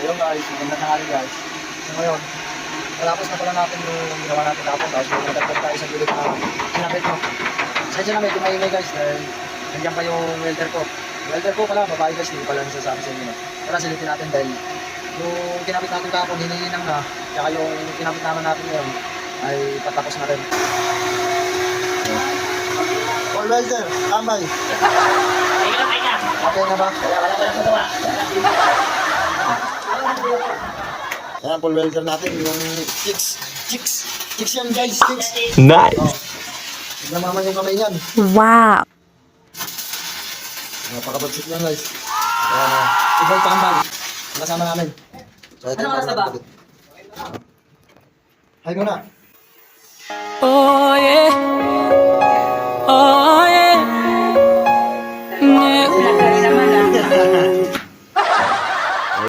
Ayun guys, magandang tanghali guys. So ngayon, natapos na pala natin yung ginawa natin tapos. Tapos yung natagpag tayo sa gilid na sinapit mo. Sadya na medyo maingay guys dahil nandiyan pa yung welder ko. Welder ko pala, babae guys, hindi pala nasasabi sa inyo. No? Tara silipin natin dahil yung kinapit natin kahapon, hinihinang na. Tsaka yung kinapit naman natin ngayon ay patapos na rin. All welder, tambay. Okay na ba? Ayan, full welder natin, yung chicks yan guys, chicks. Nice. Oh. Tignan mo naman yung kamay niyan. Wow. Napakabagsik yan guys. Ibang tambay. Kasama namin. So, ito yung oras na ba? Hi muna. Oh yeah.